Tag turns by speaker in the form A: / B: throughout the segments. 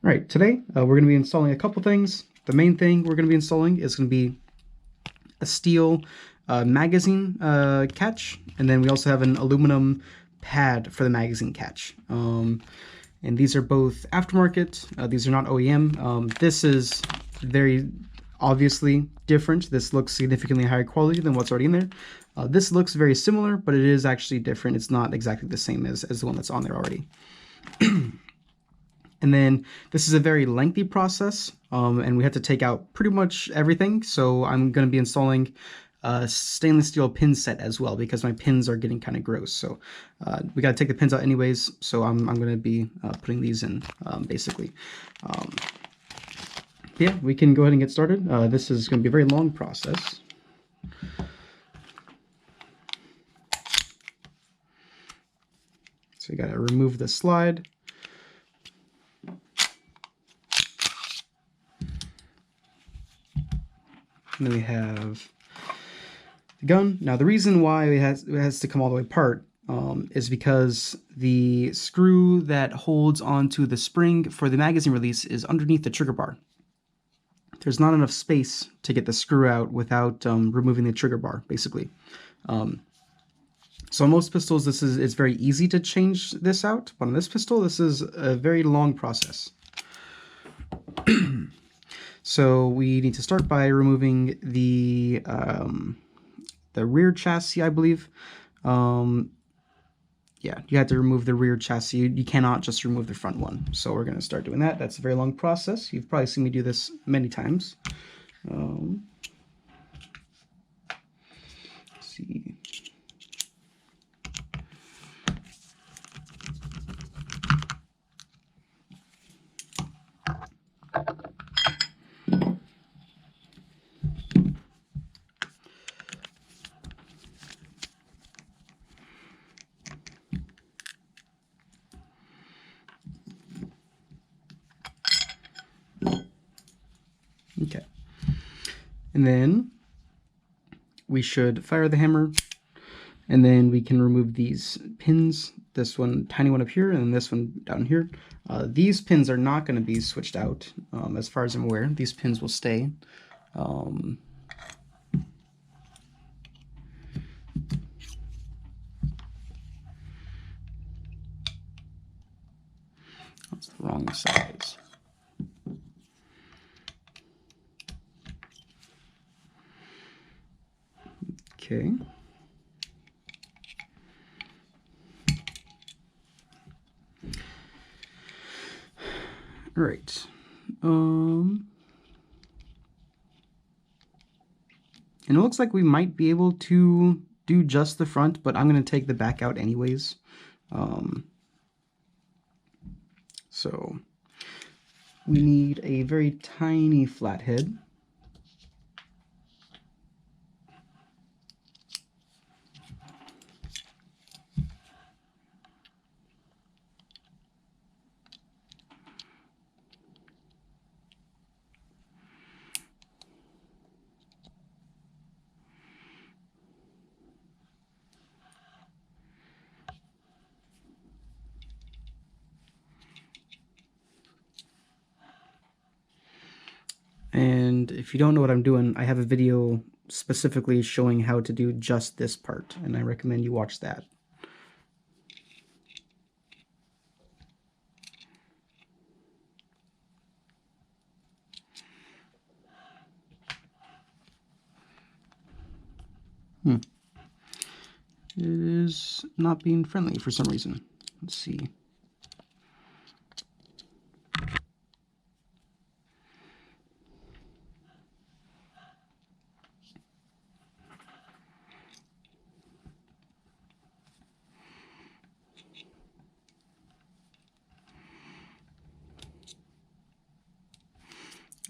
A: All right, today we're going to be installing a couple things. The main thing we're going to be installing is going to be a steel magazine catch, and then we also have an aluminum pad for the magazine catch. And these are both aftermarket. These are not OEM. This is very obviously different. This looks significantly higher quality than what's already in there. This looks very similar, but it is actually different. It's not exactly the same as the one that's on there already. And then this is a very lengthy process, and we have to take out pretty much everything. So I'm going to be installing a stainless steel pin set as well because my pins are getting kind of gross. So we got to take the pins out anyways. So I'm going to be putting these in basically. Yeah, we can go ahead and get started. This is going to be a very long process. So you got to remove the slide. And then we have the gun. Now the reason why it has to come all the way apart is because the screw that holds onto the spring for the magazine release is underneath the trigger bar. There's not enough space to get the screw out without removing the trigger bar, basically. So on most pistols, it's very easy to change this out, but on this pistol, this is a very long process. So we need to start by removing the rear chassis, I believe. Yeah, you have to remove the rear chassis. You cannot just remove the front one. So we're going to start doing that. That's a very long process. You've probably seen me do this many times. Let's see. Okay. And then we should fire the hammer, and then we can remove these pins, this one, tiny one up here, and this one down here. These pins are not going to be switched out, as far as I'm aware. These pins will stay. That's the wrong size. Okay. All right. And it looks like we might be able to do just the front, but I'm going to take the back out anyways. So we need a very tiny flathead. And if you don't know what I'm doing, I have a video specifically showing how to do just this part, and I recommend you watch that. It is not being friendly for some reason. Let's see.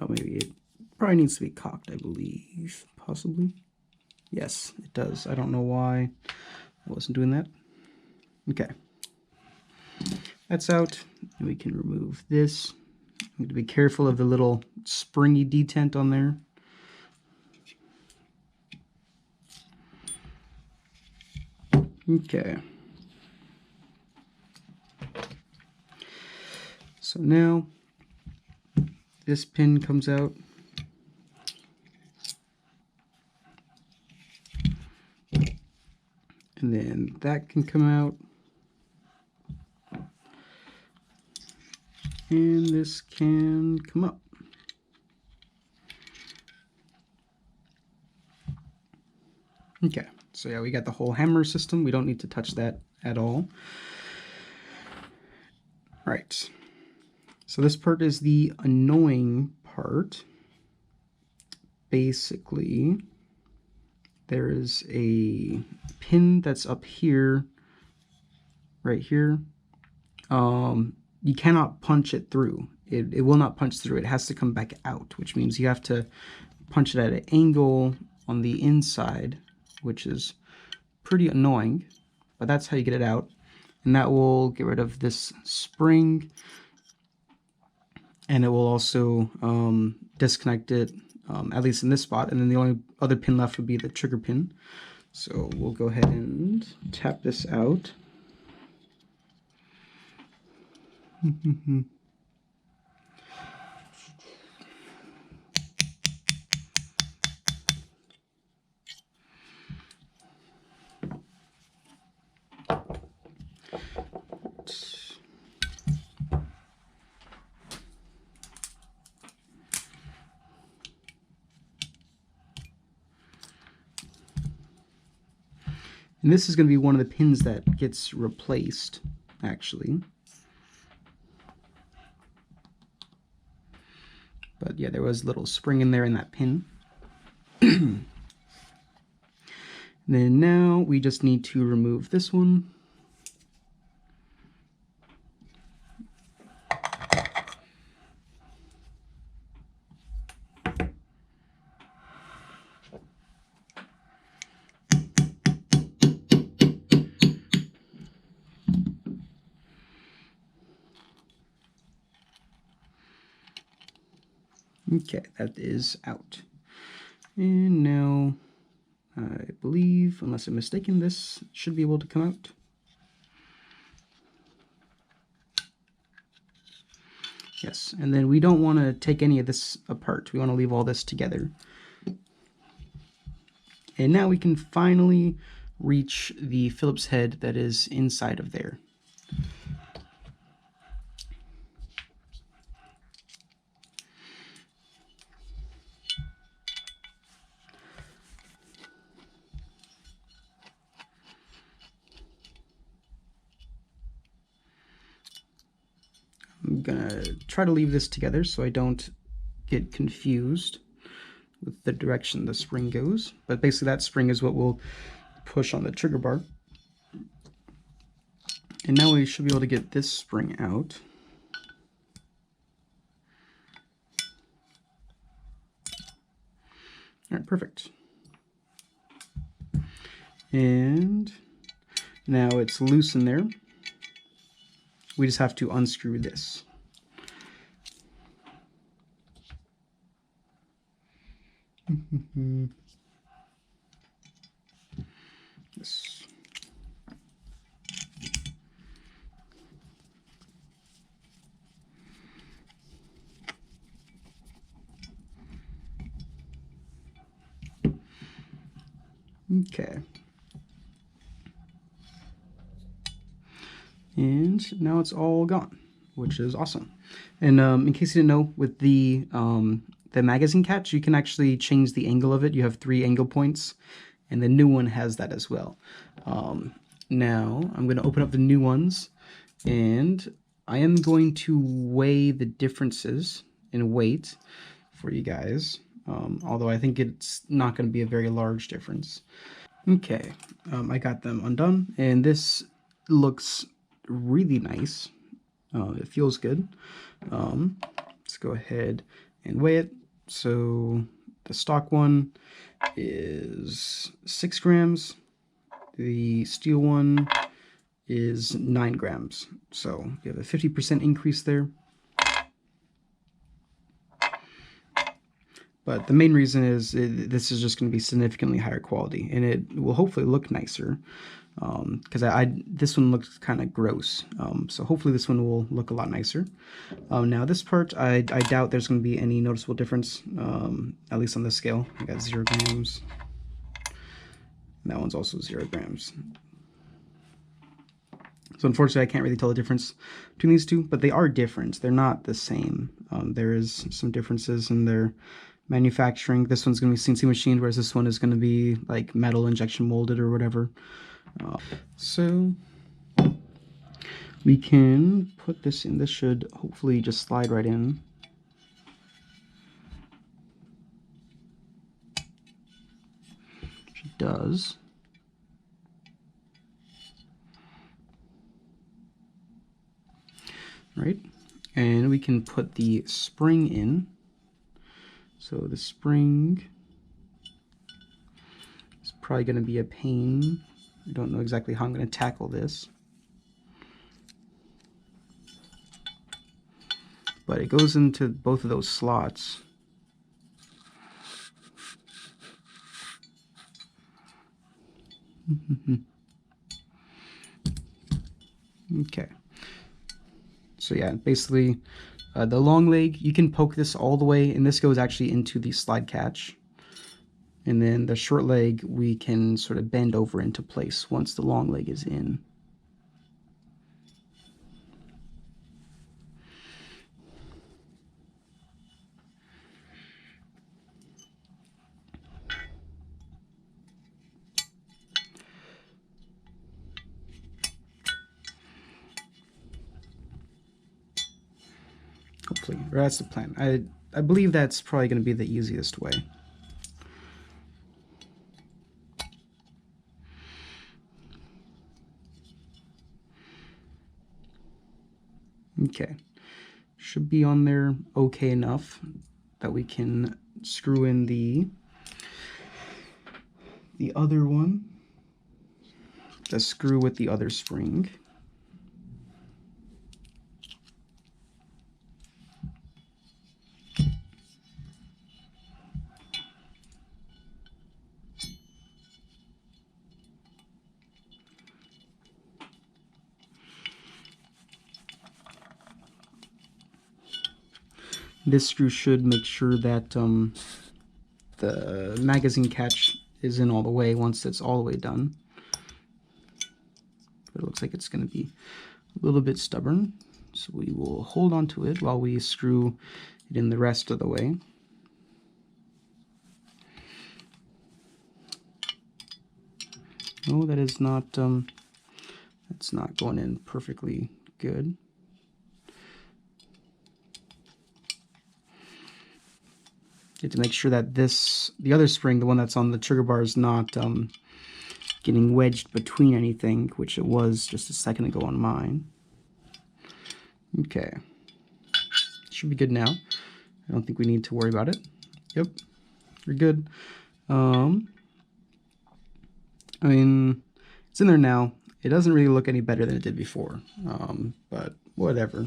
A: Oh, maybe it probably needs to be cocked, I believe, possibly. Yes, it does. I don't know why I wasn't doing that. Okay. That's out, and we can remove this. You need to be careful of the little springy detent on there. Okay. So now this pin comes out. And then that can come out. And this can come up. Okay, so yeah, we got the whole hammer system. We don't need to touch that at all. Right. So this part is the annoying part. Basically, there is a pin that's up here, right here. You cannot punch it through. It will not punch through. It has to come back out, which means you have to punch it at an angle on the inside, which is pretty annoying, but that's how you get it out. And that will get rid of this spring, and it will also disconnect it, at least in this spot. And then the only other pin left would be the trigger pin. So we'll go ahead and tap this out. And this is going to be one of the pins that gets replaced, actually. But yeah, there was a little spring in there in that pin. Then now we just need to remove this one. Okay, that is out. And now, I believe, unless I'm mistaken, this should be able to come out. Yes, and then we don't want to take any of this apart. We want to leave all this together. And now we can finally reach the Phillips head that is inside of there. I'm gonna try to leave this together so I don't get confused with the direction the spring goes. But basically that spring is what will push on the trigger bar. And now we should be able to get this spring out. All right, perfect. And now it's loose in there. We just have to unscrew this. Yes. Okay. And now it's all gone, which is awesome. And in case you didn't know, with the magazine catch, you can actually change the angle of it. You have 3 angle points, and the new one has that as well. Now I'm going to open up the new ones, and I am going to weigh the differences in weight for you guys, although I think it's not going to be a very large difference. Okay, I got them undone, and this looks really nice. It feels good. Let's go ahead and weigh it. So the stock one is 6 grams. The steel one is 9 grams. So you have a 50% increase there. But the main reason is this is just going to be significantly higher quality, and it will hopefully look nicer. because this one looks kind of gross. So hopefully this one will look a lot nicer. Now this part, I doubt there's going to be any noticeable difference, at least on this scale. I got 0 grams. And that one's also 0 grams. So unfortunately, I can't really tell the difference between these two, but they are different. They're not the same. There is some differences in their manufacturing. This one's going to be CNC machined, whereas this one is going to be like metal injection molded or whatever. So we can put this in. This should hopefully just slide right in. It does. Right, and we can put the spring in. So the spring is probably going to be a pain. I don't know exactly how I'm going to tackle this, but it goes into both of those slots. Okay. So yeah, basically the long leg, you can poke this all the way, and this goes actually into the slide catch. And then the short leg, we can sort of bend over into place once the long leg is in. Hopefully, or that's the plan. I believe that's probably going to be the easiest way. Okay, should be on there okay enough that we can screw in the other one, the screw with the other spring. This screw should make sure that the magazine catch is in all the way once it's all the way done. But it looks like it's going to be a little bit stubborn, so we will hold on to it while we screw it in the rest of the way. Oh, that is not, that's not going in perfectly good. You have to make sure that the other spring, the one that's on the trigger bar, is not getting wedged between anything, which it was just a second ago on mine. Okay. Should be good now. I don't think we need to worry about it. Yep, we're good. I mean, it's in there now. It doesn't really look any better than it did before, but whatever.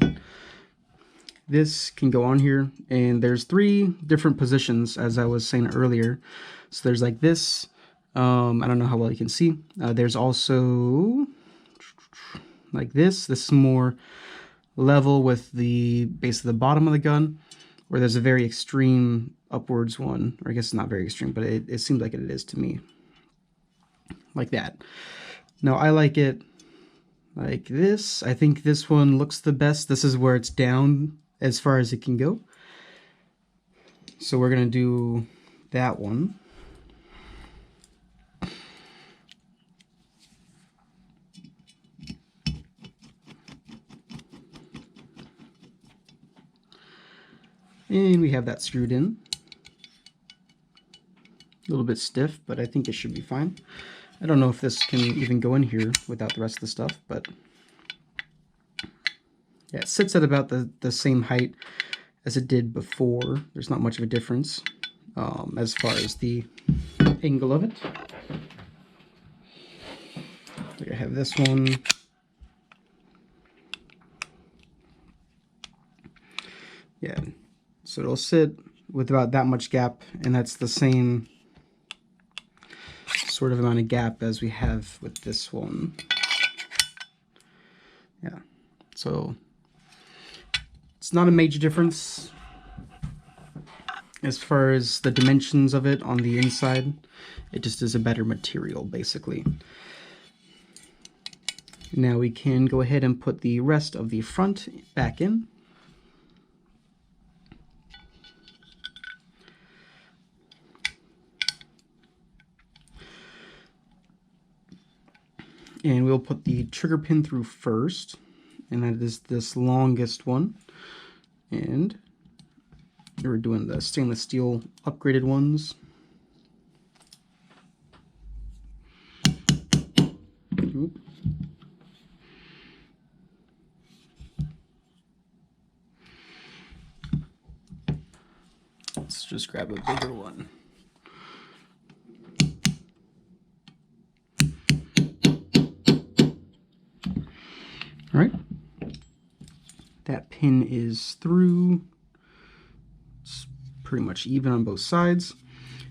A: This can go on here, and there's 3 different positions, as I was saying earlier. So there's like this. I don't know how well you can see. There's also like this. This is more level with the base of the bottom of the gun, where there's a very extreme upwards one, or I guess it's not very extreme, but it seems like it is to me. Like that. Now I like it like this. I think this one looks the best. This is where it's down as far as it can go. So we're gonna do that one. And we have that screwed in. A little bit stiff, but I think it should be fine. I don't know if this can even go in here without the rest of the stuff, but yeah, it sits at about the same height as it did before. There's not much of a difference as far as the angle of it. I have this one. Yeah, so it'll sit with about that much gap, and that's the same sort of amount of gap as we have with this one. Yeah, so it's not a major difference as far as the dimensions of it on the inside. It just is a better material, basically. Now we can go ahead and put the rest of the front back in. And we'll put the trigger pin through first, and that is this longest one. And we're doing the stainless steel upgraded ones. Oop. Let's just grab a bigger one. All right, that pin is through. It's pretty much even on both sides.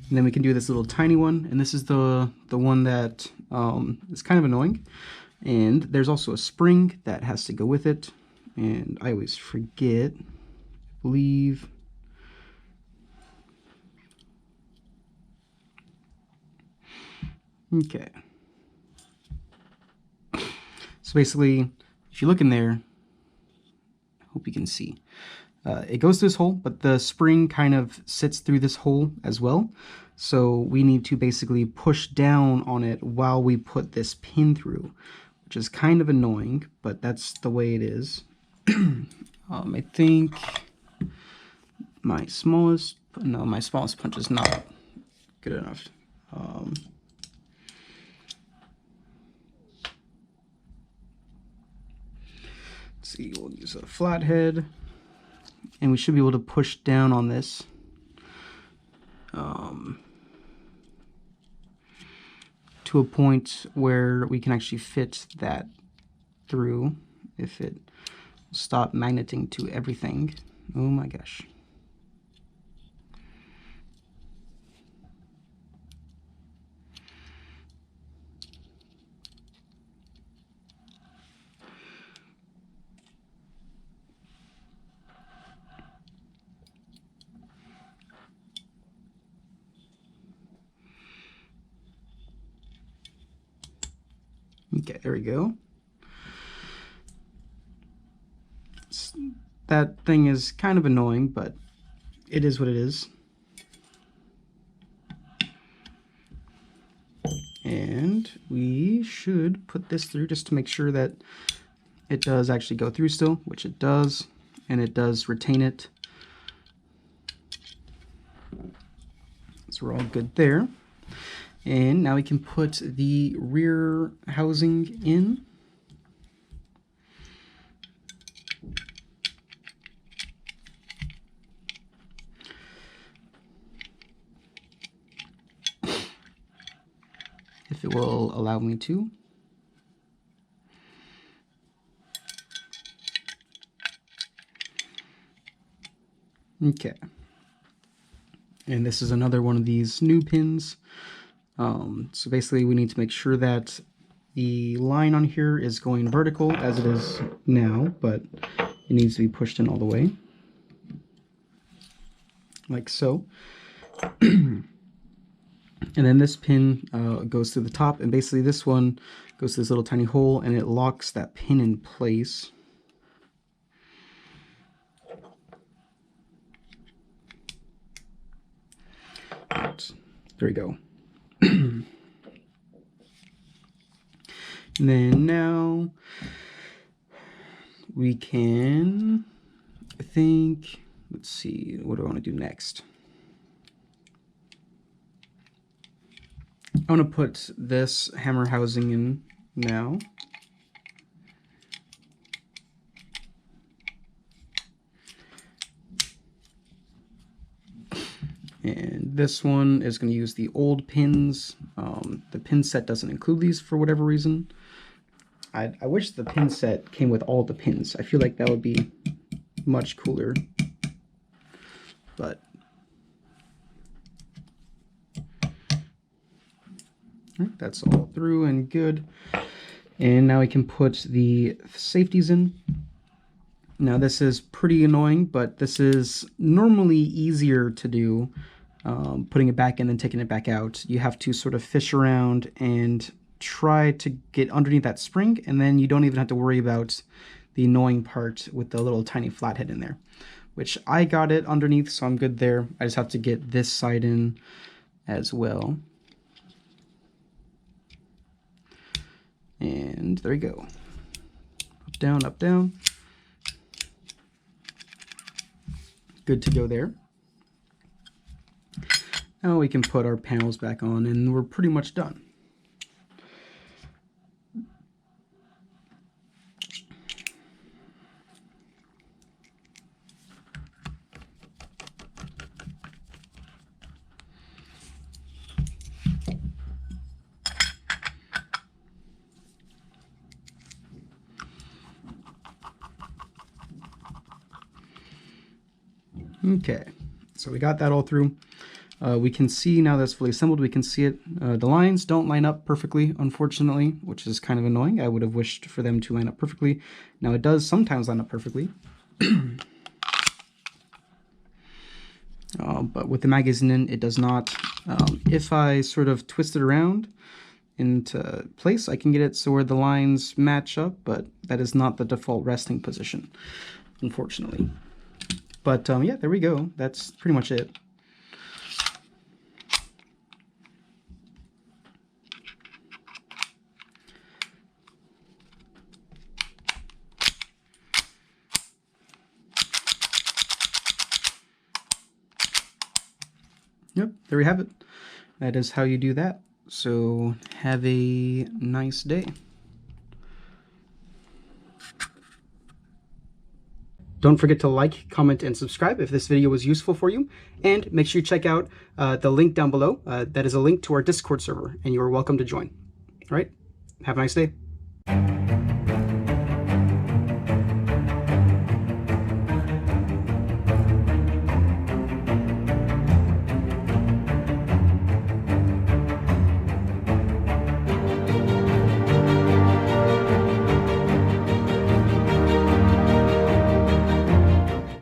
A: And then we can do this little tiny one, and this is the one that is kind of annoying. And there's also a spring that has to go with it, and I always forget, I believe. Okay. So basically, if you look in there, I hope you can see, it goes through this hole, but the spring kind of sits through this hole as well. So we need to basically push down on it while we put this pin through, which is kind of annoying, but that's the way it is. I think my smallest punch is not good enough. See, we'll use a flathead, and we should be able to push down on this to a point where we can actually fit that through if it stopped magneting to everything. Oh my gosh. Okay, there we go. That thing is kind of annoying, but it is what it is. And we should put this through just to make sure that it does actually go through still, which it does, and it does retain it. So we're all good there. And now we can put the rear housing in. If it will allow me to. Okay. And this is another one of these new pins. So basically we need to make sure that the line on here is going vertical as it is now, but it needs to be pushed in all the way. Like so. And then this pin goes through the top, and basically this one goes to this little tiny hole, and it locks that pin in place. Right. There we go. And then now we can, I think, let's see, what do I want to do next? I want to put this hammer housing in now. And this one is going to use the old pins. The pin set doesn't include these for whatever reason. I wish the pin set came with all the pins. I feel like that would be much cooler. But Right, that's all through and good. And now we can put the safeties in. Now this is pretty annoying, but this is normally easier to do, putting it back in and taking it back out. You have to sort of fish around and try to get underneath that spring, and then you don't even have to worry about the annoying part with the little tiny flathead in there, which I got it underneath, so I'm good there. I just have to get this side in as well. And there we go. Up, down, up, down. Good to go there. Now we can put our panels back on and we're pretty much done. Okay, so we got that all through. We can see now that's fully assembled, we can see it. The lines don't line up perfectly, unfortunately, which is kind of annoying. I would have wished for them to line up perfectly. Now it does sometimes line up perfectly. But with the magazine in, it does not. If I sort of twist it around into place, I can get it so where the lines match up, but that is not the default resting position, unfortunately. But yeah, there we go. That's pretty much it. Yep, there we have it. That is how you do that. So have a nice day. Don't forget to like, comment, and subscribe if this video was useful for you. And make sure you check out the link down below. That is a link to our Discord server, and you are welcome to join. All right, have a nice day.